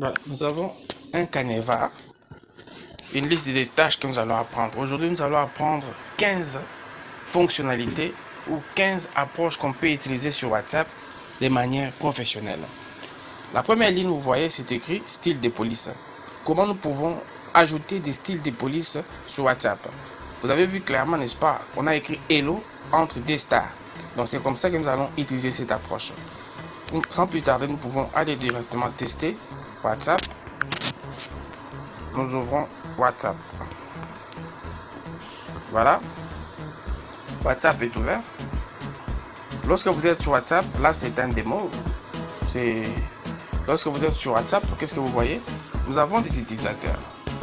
Voilà, nous avons un canevas, une liste des tâches que nous allons apprendre. Aujourd'hui, nous allons apprendre 15 fonctionnalités ou 15 approches qu'on peut utiliser sur WhatsApp de manière professionnelle. La première ligne, vous voyez, c'est écrit style de police. Comment nous pouvons ajouter des styles de police sur WhatsApp? Vous avez vu clairement, n'est-ce pas? On a écrit hello entre des stars. Donc c'est comme ça que nous allons utiliser cette approche. Sans plus tarder, nous pouvons aller directement tester WhatsApp. Nous ouvrons WhatsApp. Voilà. WhatsApp est ouvert. Lorsque vous êtes sur WhatsApp, là c'est un démo. Lorsque vous êtes sur WhatsApp, qu'est-ce que vous voyez? Nous avons des utilisateurs.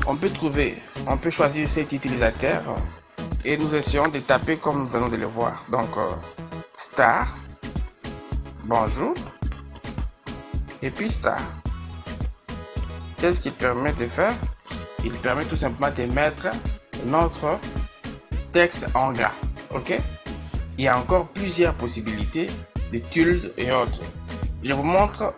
On peut choisir cet utilisateur et nous essayons de taper comme nous venons de le voir. Donc, star, bonjour, et puis star. Qu'est-ce qu'il permet de faire? Il permet tout simplement de mettre notre texte en gras. Ok? Il y a encore plusieurs possibilités de tildes et autres. Je vous montre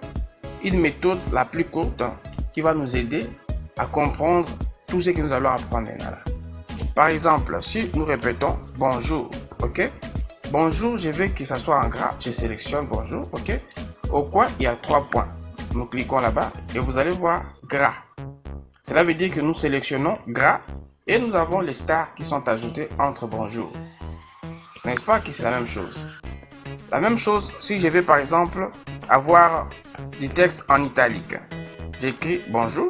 une méthode la plus courte qui va nous aider à comprendre tout ce que nous allons apprendre. Par exemple, si nous répétons bonjour, ok? Bonjour, je veux que ça soit en gras. Je sélectionne bonjour, ok? Au coin, il y a 3 points. Nous cliquons là-bas et vous allez voir gras. Cela veut dire que nous sélectionnons gras et nous avons les stars qui sont ajoutées entre bonjour. N'est-ce pas que c'est la même chose? La même chose si je vais par exemple avoir du texte en italique. J'écris bonjour,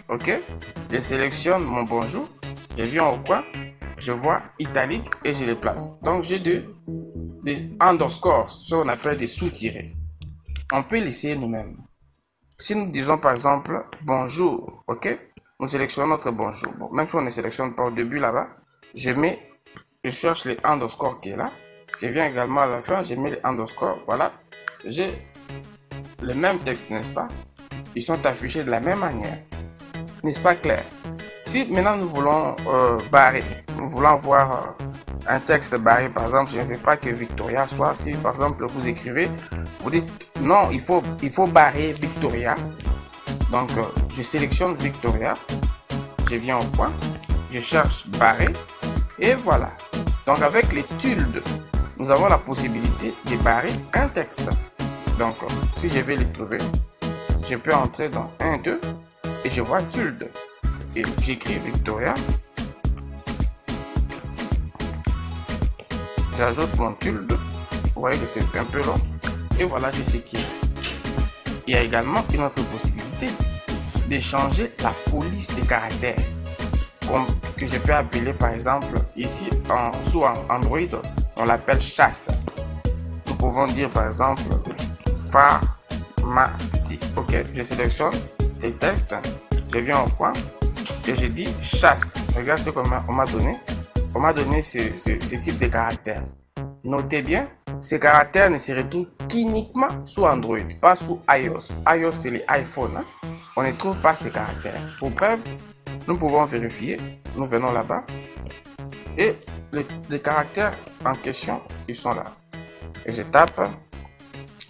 ok? Je sélectionne mon bonjour, je viens au coin, je vois italique et je les place. Donc j'ai des underscores, ce qu'on appelle des sous-tirés. On peut l'essayer nous-mêmes. Si nous disons par exemple bonjour, ok? Nous sélectionnons notre bonjour. Bon, même si on ne sélectionne pas au début là-bas, je cherche les underscores qui est là. Je viens également à la fin, je mets les underscores. Voilà, j'ai le même texte, n'est-ce pas? Ils sont affichés de la même manière. N'est-ce pas clair? Si maintenant nous voulons barrer, nous voulons avoir un texte barré, par exemple, je ne veux pas que Victoria soit, si par exemple vous écrivez, vous dites non, il faut barrer Victoria. Donc je sélectionne Victoria, je viens au point, je cherche barrer et voilà. Donc avec les tildes, nous avons la possibilité de barrer un texte. Donc si je vais les trouver, je peux entrer dans 1, 2 et je vois tilde. Et j'écris Victoria. J'ajoute mon tilde. Vous voyez que c'est un peu long. Et voilà, je sais qui. Il y a également une autre possibilité de changer la police des caractères. Comme que je peux appeler par exemple ici sous Android, on l'appelle chasse. Nous pouvons dire par exemple pharmacie. Ok, je sélectionne les textes, je viens au coin et je dis chasse. Regarde ce qu'on m'a donné. On m'a donné ce type de caractères. Notez bien, ces caractères ne se retrouvent qu'uniquement sous Android, pas sous iOS. iOS, c'est les iPhones. Hein? On ne trouve pas ces caractères. Pour preuve, nous pouvons vérifier. Nous venons là-bas. Et les caractères en question, ils sont là. Et je tape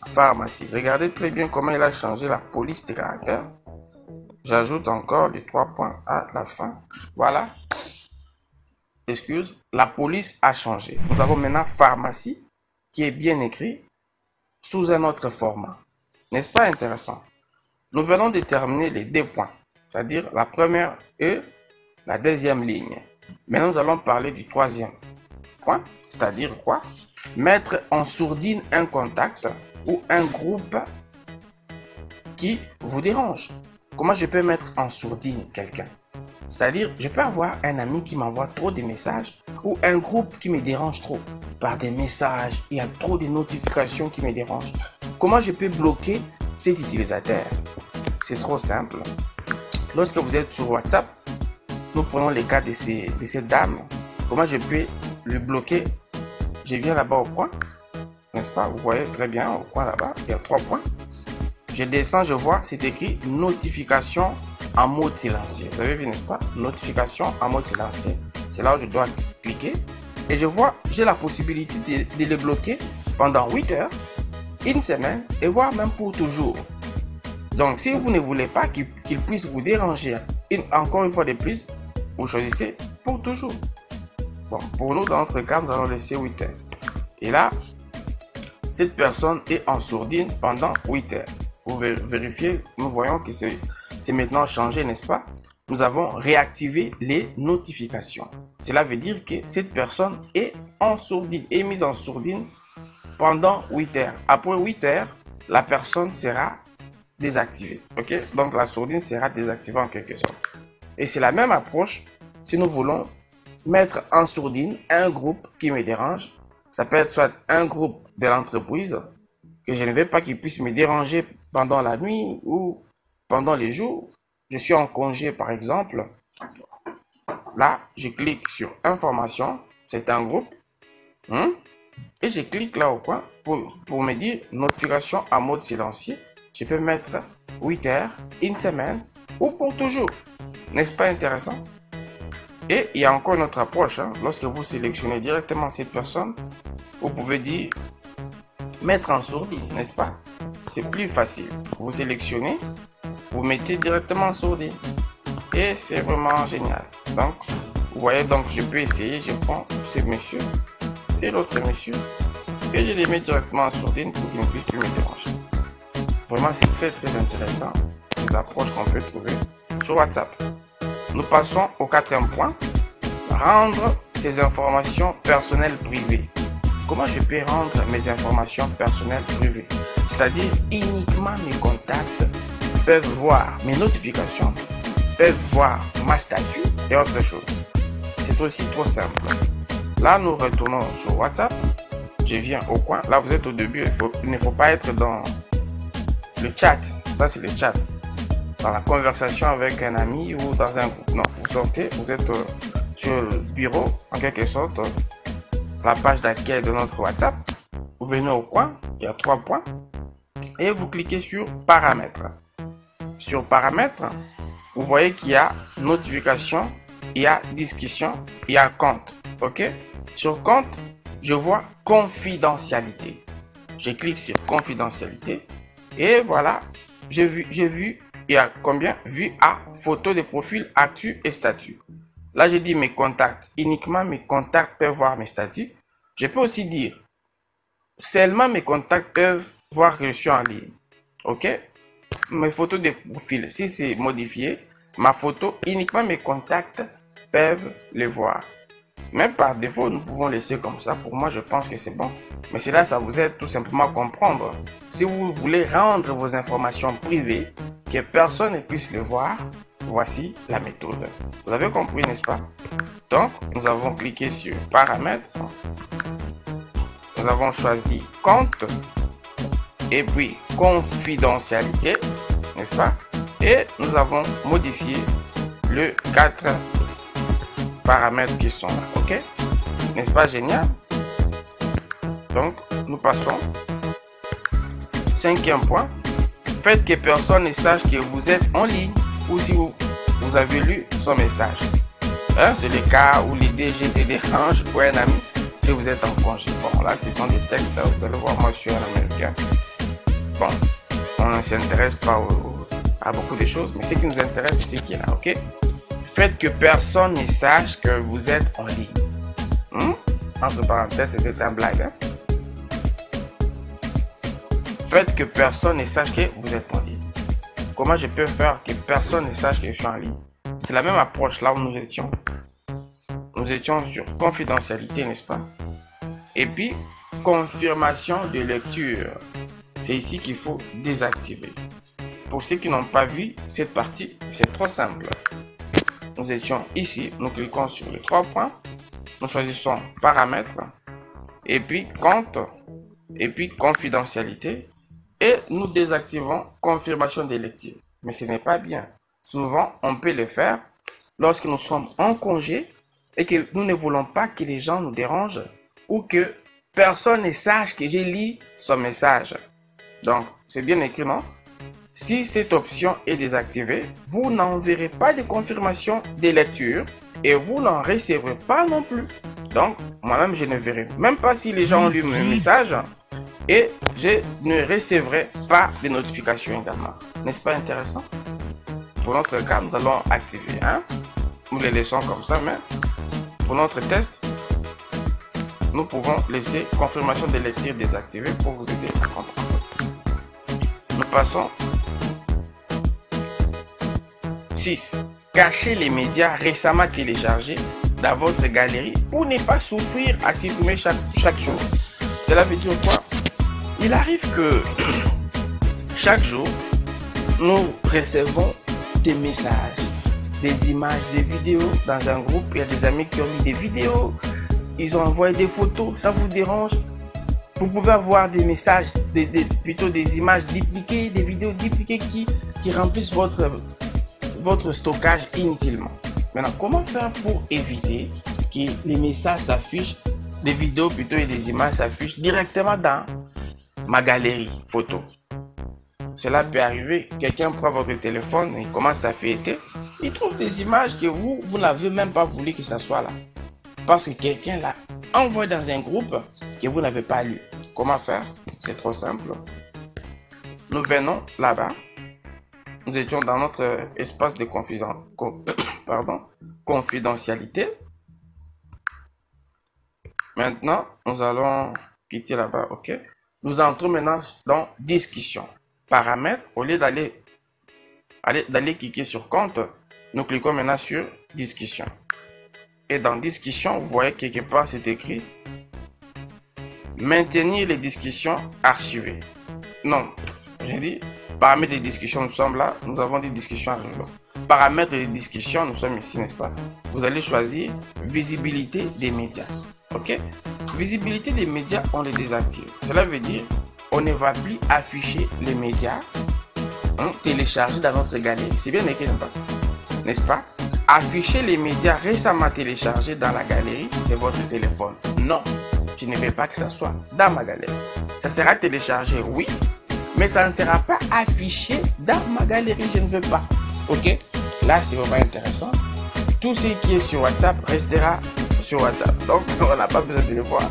pharmacie. Regardez très bien comment il a changé la police des caractères. J'ajoute encore les 3 points à la fin. Voilà. Excuse, la police a changé. Nous avons maintenant pharmacie qui est bien écrit sous un autre format. N'est-ce pas intéressant? Nous venons de terminer les 2 points, c'est-à-dire la première et la deuxième ligne. Maintenant, nous allons parler du 3e point, c'est-à-dire quoi? Mettre en sourdine un contact ou un groupe qui vous dérange. Comment je peux mettre en sourdine quelqu'un? C'est-à-dire, je peux avoir un ami qui m'envoie trop de messages ou un groupe qui me dérange trop par des messages. Il y a trop de notifications qui me dérangent. Comment je peux bloquer cet utilisateur? C'est trop simple. Lorsque vous êtes sur WhatsApp, nous prenons le cas de cette dame. Comment je peux le bloquer? Je viens là-bas au coin, n'est-ce pas? Vous voyez très bien au coin là-bas, il y a 3 points. Je descends, je vois, c'est écrit notification en mode silencieux. Vous avez vu, n'est-ce pas? Notification en mode silencieux. C'est là où je dois cliquer. Et je vois, j'ai la possibilité de le bloquer pendant 8 heures, une semaine, et voire même pour toujours. Donc, si vous ne voulez pas qu'il puisse vous déranger, encore une fois de plus, vous choisissez pour toujours. Bon, pour nous, dans notre cas, nous allons laisser 8 heures. Et là, cette personne est en sourdine pendant 8 heures. Vous vérifiez, nous voyons que c'est maintenant changé, n'est-ce pas? Nous avons réactivé les notifications. Cela veut dire que cette personne est en sourdine, est mise en sourdine pendant 8 heures. Après 8 heures, la personne sera désactivée. Ok? Donc la sourdine sera désactivée en quelque sorte. Et c'est la même approche si nous voulons mettre en sourdine un groupe qui me dérange. Ça peut être soit un groupe de l'entreprise que je ne veux pas qu'il puisse me déranger pendant la nuit ou pendant les jours. Je suis en congé par exemple. Là, je clique sur information. C'est un groupe. Et je clique là au coin pour me dire notification en mode silencieux. Je peux mettre 8 heures, une semaine ou pour toujours. N'est-ce pas intéressant? Et il y a encore une autre approche. Lorsque vous sélectionnez directement cette personne, vous pouvez dire mettre en sourdine, n'est-ce pas? C'est plus facile. Vous sélectionnez, vous mettez directement en sourdine. Et c'est vraiment génial. Donc, vous voyez, donc je peux essayer. Je prends ce monsieur et l'autre monsieur et je les mets directement en sourdine pour qu'ils ne puissent plus me déranger. Vraiment, c'est très intéressant. Les approches qu'on peut trouver sur WhatsApp. Nous passons au 4e point. Rendre tes informations personnelles privées. Comment je peux rendre mes informations personnelles privées? C'est-à-dire uniquement mes contacts peuvent voir mes notifications, peuvent voir ma statut et autre chose. C'est aussi trop simple. Là, nous retournons sur WhatsApp. Je viens au coin. Là, vous êtes au début. Il ne faut pas être dans le chat. Ça, c'est le chat. Dans la conversation avec un ami ou dans un groupe. Non, vous sortez. Vous êtes sur le bureau, en quelque sorte. La page d'accueil de notre WhatsApp. Vous venez au coin. Il y a 3 points. Et vous cliquez sur paramètres. Sur paramètres, vous voyez qu'il y a notification, il y a discussion, il y a compte. Ok? Sur compte, je vois confidentialité. Je clique sur confidentialité et voilà, j'ai vu, il y a combien? Vue à photo de profil, actu et statut. Là, j'ai dit mes contacts. Uniquement mes contacts peuvent voir mes statuts. Je peux aussi dire seulement mes contacts peuvent voir que je suis en ligne. Ok? Mes photos de profil, si c'est modifié, ma photo, uniquement mes contacts peuvent les voir. Même par défaut, nous pouvons laisser comme ça. Pour moi, je pense que c'est bon. Mais c'est là, ça vous aide tout simplement à comprendre. Si vous voulez rendre vos informations privées, que personne ne puisse les voir, voici la méthode. Vous avez compris, n'est-ce pas? Donc, nous avons cliqué sur paramètres. Nous avons choisi compte. Et puis, confidentialité, n'est-ce pas? Et nous avons modifié le 4 paramètres qui sont là, ok? N'est-ce pas génial? Donc, nous passons. 5e point. Faites que personne ne sache que vous êtes en ligne ou si vous avez lu son message. C'est le cas où les DG te dérangent pour un ami si vous êtes en congé. Bon, là, ce sont des textes. Vous allez voir, moi, je suis un Américain. Bon, on ne s'intéresse pas à beaucoup de choses, mais ce qui nous intéresse, c'est ce qui est là, ok? Faites que personne ne sache que vous êtes en ligne. Entre parenthèses, c'était un blague. Faites que personne ne sache que vous êtes en ligne. Comment je peux faire que personne ne sache que je suis en ligne? C'est la même approche là où nous étions. Nous étions sur confidentialité, n'est-ce pas? Et puis, confirmation de lecture. C'est ici qu'il faut désactiver. Pour ceux qui n'ont pas vu cette partie, c'est trop simple. Nous étions ici, nous cliquons sur les 3 points, nous choisissons paramètres, et puis compte, et puis confidentialité, et nous désactivons confirmation des lectures. Mais ce n'est pas bien. Souvent, on peut le faire lorsque nous sommes en congé et que nous ne voulons pas que les gens nous dérangent ou que personne ne sache que j'ai lu son message. Donc, c'est bien écrit, non? Si cette option est désactivée, vous n'enverrez pas de confirmation de lecture et vous n'en recevrez pas non plus. Donc, moi-même, je ne verrai même pas si les gens ont lu mon message et je ne recevrai pas de notifications également. N'est-ce pas intéressant? Pour notre cas, nous allons activer. Hein? Nous les laissons comme ça, mais pour notre test, nous pouvons laisser confirmation de lecture désactivée pour vous aider à comprendre. Nous passons 6. Cachez les médias récemment téléchargés dans votre galerie pour ne pas souffrir à supprimer chaque jour. Cela veut dire quoi? Il arrive que chaque jour, nous recevons des messages, des images, des vidéos dans un groupe. Il y a des amis qui ont mis des vidéos, ils ont envoyé des photos, ça vous dérange? Vous pouvez avoir des messages, plutôt des images dupliquées, des vidéos dupliquées qui remplissent votre stockage inutilement. Maintenant, comment faire pour éviter que les messages s'affichent, des vidéos plutôt et des images s'affichent directement dans ma galerie photo? Cela peut arriver, quelqu'un prend votre téléphone et commence à feuilleter, il trouve des images que vous n'avez même pas voulu que ça soit là. Parce que quelqu'un l'a envoyé dans un groupe que vous n'avez pas lu. Comment faire? C'est trop simple. Nous venons là-bas. Nous étions dans notre espace de confidentialité. Maintenant, nous allons quitter là-bas. OK? Nous entrons maintenant dans discussion. Paramètres. Au lieu d'aller cliquer sur compte, nous cliquons maintenant sur discussion. Et dans discussion, vous voyez quelque part c'est écrit maintenir les discussions archivées. Non, j'ai dit paramètres des discussions, nous sommes là, nous avons des discussions archivées. Paramètres des discussions, nous sommes ici, n'est-ce pas? Vous allez choisir visibilité des médias. OK? Visibilité des médias, on les désactive. Cela veut dire on ne va plus afficher les médias téléchargés dans notre galerie. C'est bien écrit, n'est-ce pas? Afficher les médias récemment téléchargés dans la galerie de votre téléphone. Non, je ne veux pas que ça soit dans ma galerie. Ça sera téléchargé, oui, mais ça ne sera pas affiché dans ma galerie. Je ne veux pas. OK? Là, c'est vraiment intéressant. Tout ce qui est sur WhatsApp restera sur WhatsApp. Donc, on n'a pas besoin de le voir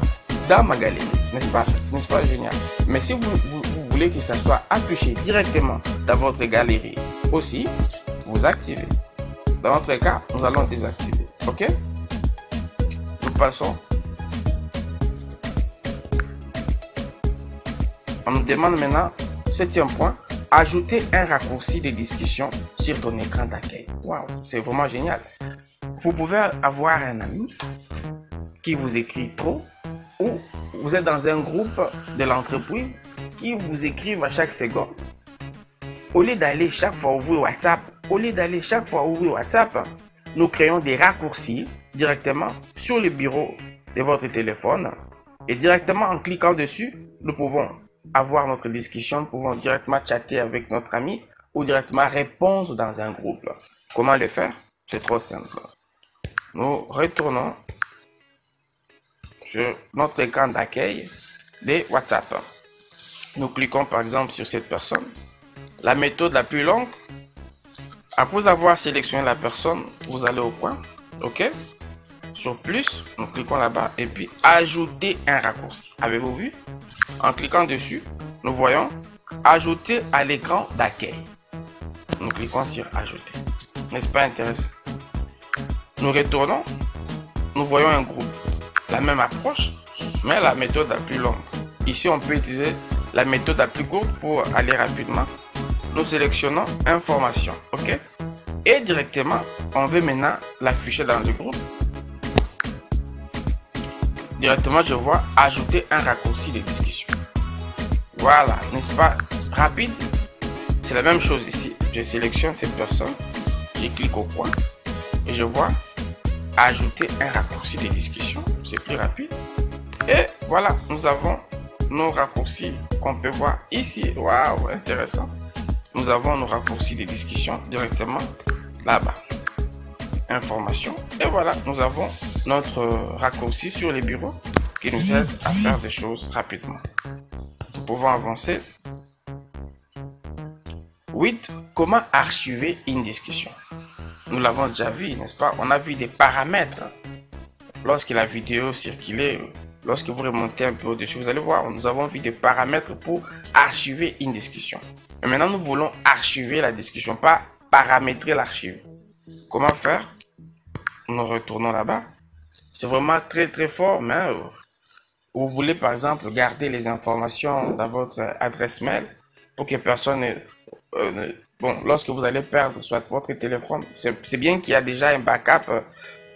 dans ma galerie. N'est-ce pas? N'est-ce pas génial? Mais si vous voulez que ça soit affiché directement dans votre galerie aussi, vous activez. Dans notre cas, nous allons désactiver. OK? Nous passons. On nous demande maintenant, 7e point, ajouter un raccourci de discussion sur ton écran d'accueil. Waouh, c'est vraiment génial. Vous pouvez avoir un ami qui vous écrit trop, ou vous êtes dans un groupe de l'entreprise qui vous écrivent à chaque seconde. Au lieu d'aller chaque fois ouvrir WhatsApp, nous créons des raccourcis directement sur le bureau de votre téléphone. Et directement en cliquant dessus, nous pouvons avoir notre discussion, nous pouvons directement chatter avec notre ami ou directement répondre dans un groupe. Comment le faire? C'est trop simple. Nous retournons sur notre écran d'accueil de WhatsApp. Nous cliquons par exemple sur cette personne. La méthode la plus longue, après avoir sélectionné la personne, vous allez au point, OK? Sur plus, nous cliquons là-bas et puis ajouter un raccourci. Avez-vous vu? En cliquant dessus, nous voyons ajouter à l'écran d'accueil. Nous cliquons sur ajouter. N'est-ce pas intéressant? Nous retournons, nous voyons un groupe. La même approche, mais la méthode la plus longue. Ici, on peut utiliser la méthode la plus courte pour aller rapidement. Nous sélectionnons information, OK? Et directement, on veut maintenant l'afficher dans le groupe. Directement, je vois ajouter un raccourci de discussion. Voilà, n'est-ce pas rapide? C'est la même chose ici. Je sélectionne cette personne, je clique au coin et je vois ajouter un raccourci de discussion. C'est plus rapide. Et voilà, nous avons nos raccourcis qu'on peut voir ici. Waouh, intéressant. Nous avons nos raccourcis de discussion directement là-bas. Information. Et voilà, nous avons notre raccourci sur les bureaux qui nous aide à faire des choses rapidement. Nous pouvons avancer. 8. Comment archiver une discussion? Nous l'avons déjà vu, n'est-ce pas? On a vu des paramètres. Lorsque la vidéo circulait, lorsque vous remontez un peu au-dessus, vous allez voir, nous avons vu des paramètres pour archiver une discussion. Et maintenant, nous voulons archiver la discussion, pas paramétrer l'archive. Comment faire? Nous retournons là-bas. C'est vraiment très très fort, mais vous voulez par exemple garder les informations dans votre adresse mail pour que personne bon, lorsque vous allez perdre soit votre téléphone, c'est bien qu'il y a déjà un backup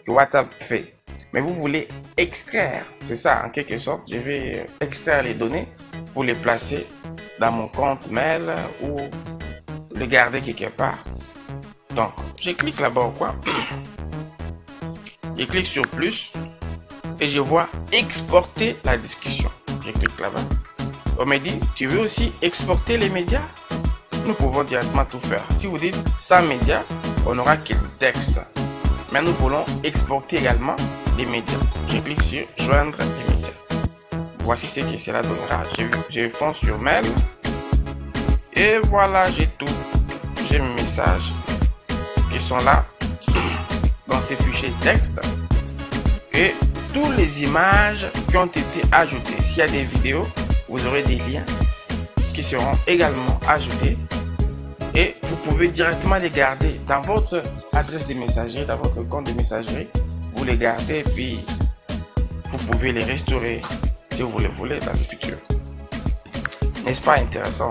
que WhatsApp fait. Mais vous voulez extraire, c'est ça en quelque sorte, je vais extraire les données pour les placer dans mon compte mail ou les garder quelque part. Donc, je clique là-bas ou quoi. Je clique sur plus et je vois exporter la discussion. Je clique là-bas. On me dit, tu veux aussi exporter les médias? Nous pouvons directement tout faire. Si vous dites sans médias, on n'aura que le texte. Mais nous voulons exporter également les médias. Je clique sur joindre les médias. Voici ce que cela donnera. Je fonce sur mail. Et voilà, j'ai tout. J'ai mes messages qui sont là dans ces fichiers texte. Et toutes les images qui ont été ajoutées. S'il y a des vidéos, vous aurez des liens qui seront également ajoutés. Et vous pouvez directement les garder dans votre adresse de messagerie, dans votre compte de messagerie. Vous les gardez et puis vous pouvez les restaurer si vous le voulez dans le futur. N'est-ce pas intéressant?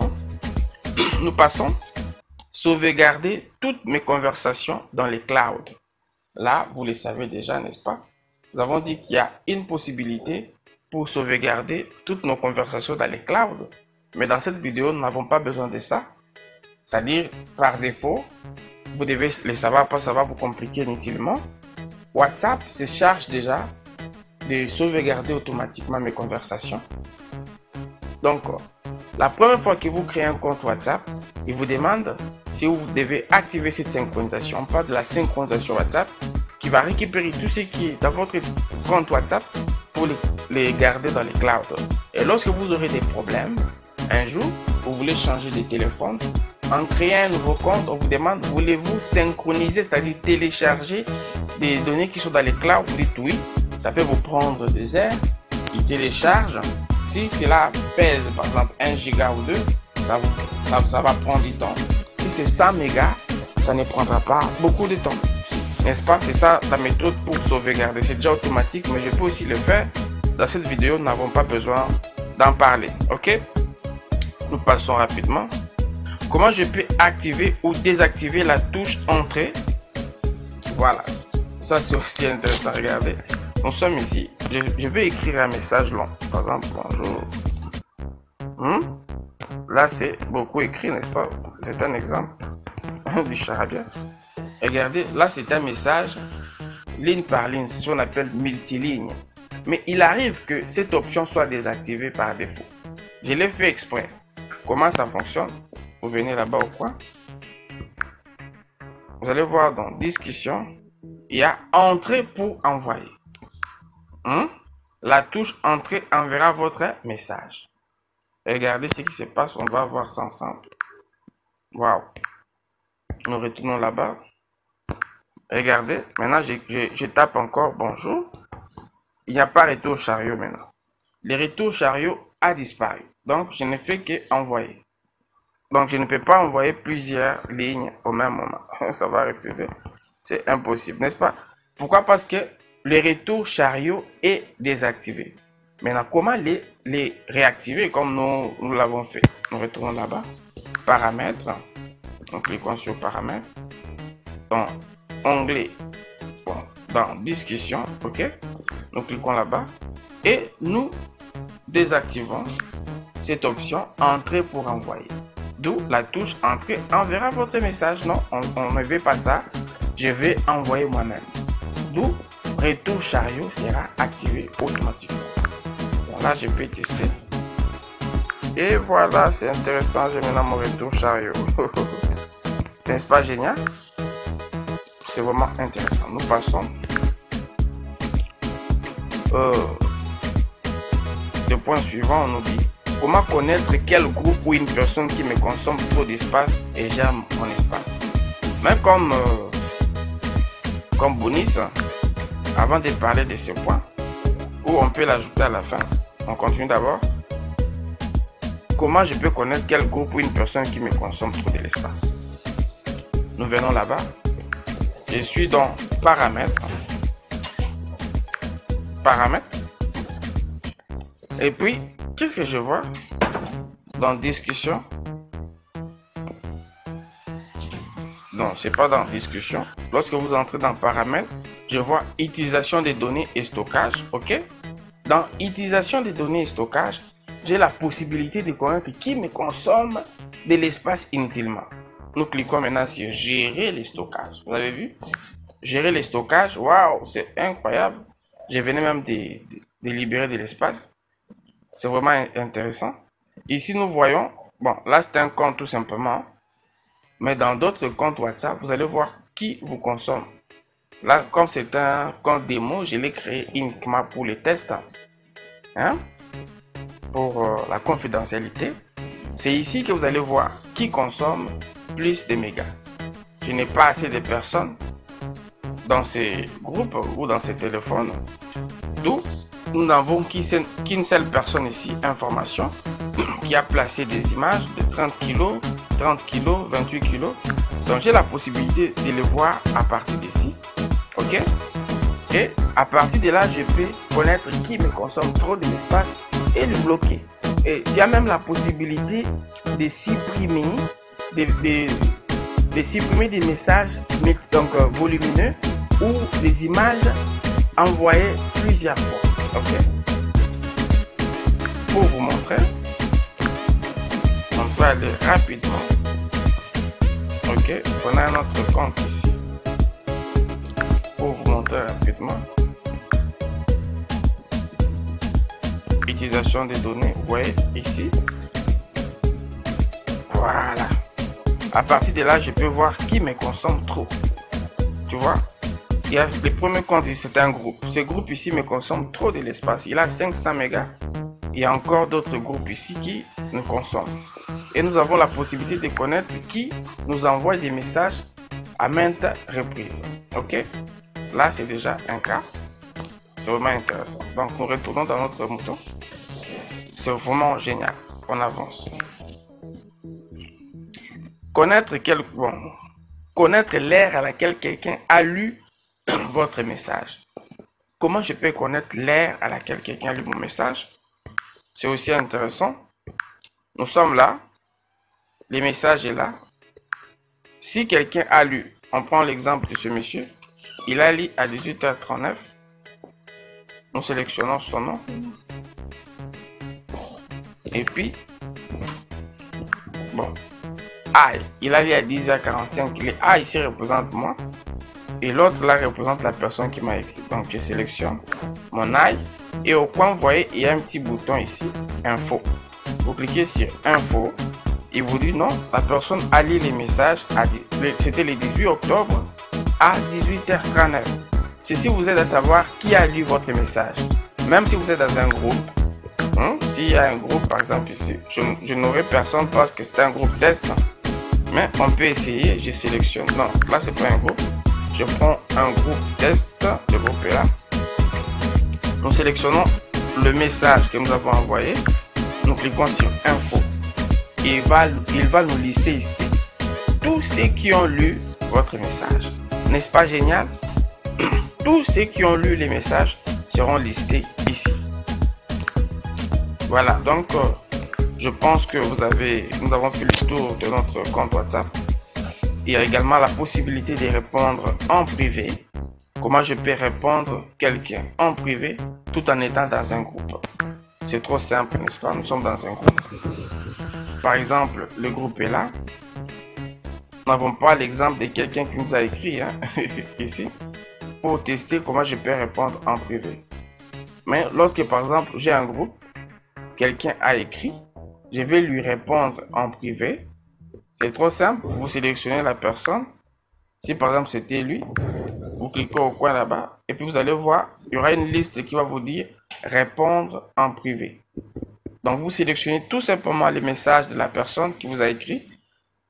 Nous passons. Sauvegarder toutes mes conversations dans les clouds. Là, vous le savez déjà, n'est-ce pas? Nous avons dit qu'il y a une possibilité pour sauvegarder toutes nos conversations dans les clouds. Mais dans cette vidéo, nous n'avons pas besoin de ça. C'est-à-dire, par défaut, vous devez le savoir, pas ça va vous compliquer inutilement. WhatsApp se charge déjà de sauvegarder automatiquement mes conversations. Donc, la première fois que vous créez un compte WhatsApp, il vous demande si vous devez activer cette synchronisation. On parle de la synchronisation WhatsApp qui va récupérer tout ce qui est dans votre compte WhatsApp pour les garder dans les clouds. Et lorsque vous aurez des problèmes, un jour, vous voulez changer de téléphone, en créant un nouveau compte, on vous demande, voulez-vous synchroniser, c'est-à-dire télécharger des données qui sont dans les clouds? Vous dites oui, ça peut vous prendre 2 heures, il télécharge. Si cela pèse par exemple 1 giga ou 2, ça va prendre du temps. Si c'est 100 mégas, ça ne prendra pas beaucoup de temps. N'est-ce pas? C'est ça la méthode pour sauvegarder. C'est déjà automatique, mais je peux aussi le faire. Dans cette vidéo, nous n'avons pas besoin d'en parler. Ok? Nous passons rapidement. Comment je peux activer ou désactiver la touche entrée? Voilà. Ça, c'est aussi intéressant. Regardez. Nous sommes ici. Je vais écrire un message long. Par exemple, bonjour. Là, c'est beaucoup écrit, n'est-ce pas? C'est un exemple du charabia. Regardez, là, c'est un message ligne par ligne. C'est ce qu'on appelle multiligne. Mais il arrive que cette option soit désactivée par défaut. Je l'ai fait exprès. Comment ça fonctionne? Vous venez là-bas au coin. Vous allez voir dans discussion, il y a entrée pour envoyer. La touche entrée enverra votre message. Regardez ce qui se passe, on va voir ça ensemble. Waouh. Nous retournons là-bas. Regardez, maintenant je tape encore bonjour. Il n'y a pas retour chariot maintenant. Le retour chariot a disparu. Donc je ne fais que envoyer. Donc je ne peux pas envoyer plusieurs lignes au même moment. Ça va refuser. C'est impossible, n'est-ce pas? Pourquoi? Parce que le retour chariot est désactivé. Maintenant, comment les réactiver comme nous l'avons fait? Nous retournons là-bas. Paramètres. Nous cliquons sur paramètres. Dans onglet. Bon, dans discussion. OK. Nous cliquons là-bas. Et nous désactivons cette option entrée pour envoyer. D'où la touche entrée enverra votre message. Non, on ne veut pas ça. Je vais envoyer moi-même. D'où retour chariot sera activé automatiquement. Bon, là, je peux tester. Et voilà, c'est intéressant. J'ai maintenant mon retour chariot. N'est-ce pas génial? C'est vraiment intéressant. Nous passons. Le point suivant, on nous dit comment connaître quel groupe ou une personne qui me consomme trop d'espace et j'aime mon espace. Même comme bonus, avant de parler de ce point, ou on peut l'ajouter à la fin. On continue d'abord. Comment je peux connaître quel groupe ou une personne qui me consomme trop de l'espace? Nous venons là-bas. Je suis dans paramètres. Paramètres. Et puis, qu'est-ce que je vois dans discussion? Non, c'est pas dans discussion. Lorsque vous entrez dans paramètres, je vois utilisation des données et stockage. OK? Dans utilisation des données et stockage, j'ai la possibilité de connaître qui me consomme de l'espace inutilement. Nous cliquons maintenant sur gérer les stockages. Vous avez vu? Gérer les stockages. Waouh, c'est incroyable. Je venais même de libérer de l'espace. C'est vraiment intéressant. Ici, nous voyons, bon, là, c'est un compte tout simplement. Mais dans d'autres comptes WhatsApp, vous allez voir qui vous consomme. Là, comme c'est un compte démo, je l'ai créé uniquement pour les tests. Hein? Pour la confidentialité. C'est ici que vous allez voir qui consomme plus de mégas. Je n'ai pas assez de personnes dans ces groupes ou dans ces téléphones. D'où nous n'avons qu'une seule personne ici, information, qui a placé des images de 30 kg, 30 kg, 28 kg. Donc j'ai la possibilité de les voir à partir d'ici. OK? Et à partir de là, je peux connaître qui me consomme trop de l'espace et le bloquer. Et il y a même la possibilité de supprimer supprimer des messages donc volumineux ou des images envoyées plusieurs fois. OK? Pour vous montrer, on va aller rapidement. OK? On a un autre compte ici. Pour vous montrer rapidement. Utilisation des données, vous voyez ici. Voilà. À partir de là, je peux voir qui me consomme trop. Tu vois? Il y a le premier compte, c'est un groupe. Ce groupe ici me consomme trop de l'espace. Il a 500 mégas. Il y a encore d'autres groupes ici qui nous consomment. Et nous avons la possibilité de connaître qui nous envoie des messages à maintes reprises. OK? Là, c'est déjà un cas. C'est vraiment intéressant. Donc, nous retournons dans notre mouton. C'est vraiment génial. On avance. Connaître l'ère à laquelle quelqu'un a lu votre message. Comment je peux connaître l'ère à laquelle quelqu'un a lu mon message? C'est aussi intéressant. Nous sommes là. Le message est là. Si quelqu'un a lu, on prend l'exemple de ce monsieur. Il a lu à 18h39. Nous sélectionnons son nom. Et puis, bon, I, il a lu à 10h45. Les A ici représente moi. Et l'autre là représente la personne qui m'a écrit. Donc je sélectionne mon I. Et au coin, vous voyez, il y a un petit bouton ici, info. Vous cliquez sur info. Il vous dit non, la personne a lu les messages. C'était le 18 octobre à 18h39. Ceci vous aide à savoir qui a lu votre message. Même si vous êtes dans un groupe. S'il y a un groupe, par exemple ici, je n'aurai personne parce que c'est un groupe test. Mais on peut essayer, je sélectionne. Non, là c'est pas un groupe. Je prends un groupe test, le groupe est là. Nous sélectionnons le message que nous avons envoyé. Nous cliquons sur info. Il va nous lister ici tous ceux qui ont lu votre message. N'est-ce pas génial? Tous ceux qui ont lu les messages seront listés ici. Voilà, donc je pense que nous avons fait le tour de notre compte WhatsApp. Il y a également la possibilité de répondre en privé. Comment je peux répondre quelqu'un en privé tout en étant dans un groupe? C'est trop simple, n'est-ce pas? Nous sommes dans un groupe. Par exemple, le groupe est là. Nous n'avons pas l'exemple de quelqu'un qui nous a écrit ici pour tester comment je peux répondre en privé. Mais lorsque par exemple j'ai un groupe, quelqu'un a écrit, je vais lui répondre en privé. C'est trop simple. Vous sélectionnez la personne. Si par exemple c'était lui, vous cliquez au coin là-bas et puis vous allez voir, il y aura une liste qui va vous dire répondre en privé. Donc vous sélectionnez tout simplement les messages de la personne qui vous a écrit.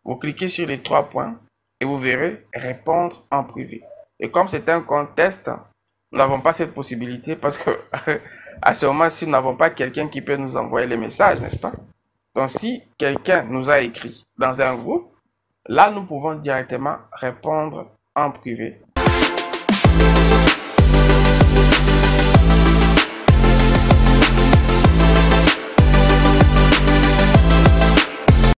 Vous cliquez sur les 3 points et vous verrez répondre en privé. Et comme c'est un compte test, nous n'avons pas cette possibilité parce que à ce moment-ci, nous n'avons pas quelqu'un qui peut nous envoyer les messages, n'est-ce pas? Donc, si quelqu'un nous a écrit dans un groupe, là, nous pouvons directement répondre en privé.